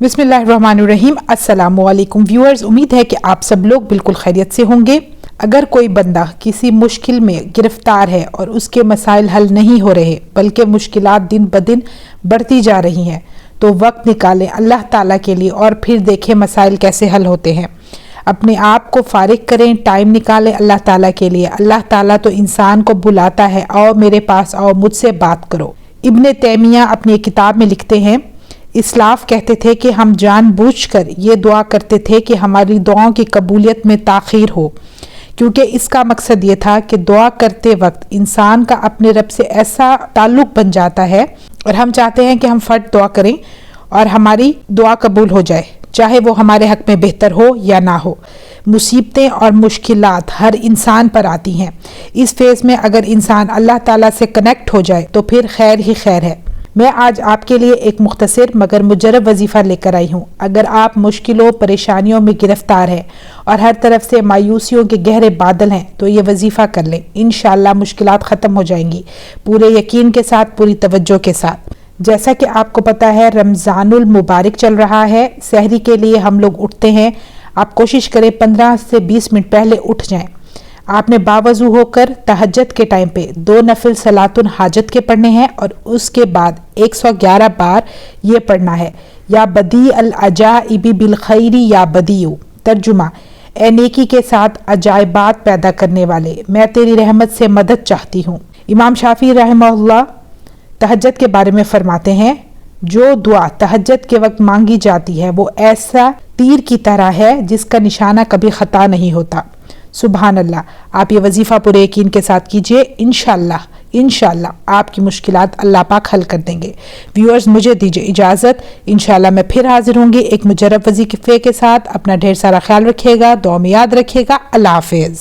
बिस्मिल्लाहिर्रहमानिर्रहीम। अस्सलामुअलैकुम व्यूअर्स, उम्मीद है कि आप सब लोग बिल्कुल खैरियत से होंगे। अगर कोई बंदा किसी मुश्किल में गिरफ्तार है और उसके मसाइल हल नहीं हो रहे बल्कि मुश्किलात दिन ब दिन बढ़ती जा रही हैं, तो वक्त निकालें अल्लाह ताला के लिए और फिर देखें मसाइल कैसे हल होते हैं। अपने आप को फारिग करें, टाइम निकालें अल्लाह ताला के लिए। अल्लाह ताला तो इंसान को बुलाता है, आओ मेरे पास आओ, मुझसे बात करो। इब्न तैमिया अपनी एक किताब में लिखते हैं, इस्लाफ कहते थे कि हम जानबूझकर ये दुआ करते थे कि हमारी दुआओं की कबूलियत में ताख़ीर हो, क्योंकि इसका मकसद ये था कि दुआ करते वक्त इंसान का अपने रब से ऐसा ताल्लुक़ बन जाता है और हम चाहते हैं कि हम फट दुआ करें और हमारी दुआ कबूल हो जाए, चाहे वो हमारे हक में बेहतर हो या ना हो। मुसीबतें और मुश्किलात हर इंसान पर आती हैं। इस फेज़ में अगर इंसान अल्लाह ताला से कनेक्ट हो जाए तो फिर खैर ही खैर है। मैं आज आपके लिए एक मुख्तसर मगर मुजरब वजीफ़ा लेकर आई हूँ। अगर आप मुश्किलों परेशानियों में गिरफ्तार हैं और हर तरफ से मायूसियों के गहरे बादल हैं, तो ये वजीफ़ा कर लें, इंशाअल्लाह मुश्किलात ख़त्म हो जाएंगी, पूरे यकीन के साथ, पूरी तवज्जो के साथ। जैसा कि आपको पता है, रमज़ानुल मुबारक चल रहा है। सहरी के लिए हम लोग उठते हैं। आप कोशिश करें 15 से 20 मिनट पहले उठ जाएं। आपने बावजू होकर तहज्जुद के टाइम पे 2 नफिल सलातुन हाजत के पढ़ने हैं और उसके बाद 111 बार ये पढ़ना है, या बदी अल अजाइबी बिल खैरी या बदीउ। तर्जुमा, ए नेकी के साथ अजायबात पैदा करने वाले, मैं तेरी रहमत से मदद चाहती हूँ। इमाम शाफी रहमहुल्लाह तहज्जुद के बारे में फरमाते हैं, जो दुआ तहज्जुद के वक्त मांगी जाती है वो ऐसा तीर की तरह है जिसका निशाना कभी खता नहीं होता। सुभान अल्लाह। आप ये वजीफ़ा पूरे यकीन के साथ कीजिए, इंशाअल्लाह आपकी मुश्किलात अल्लाह पाक हल कर देंगे। व्यूअर्स, मुझे दीजिए इजाज़त। इंशाअल्लाह मैं फिर हाजिर होंगी एक मुजरब वजीफ़े के साथ। अपना ढेर सारा ख्याल रखिएगा, दुआ में याद रखिएगा। अल्लाह हाफिज़।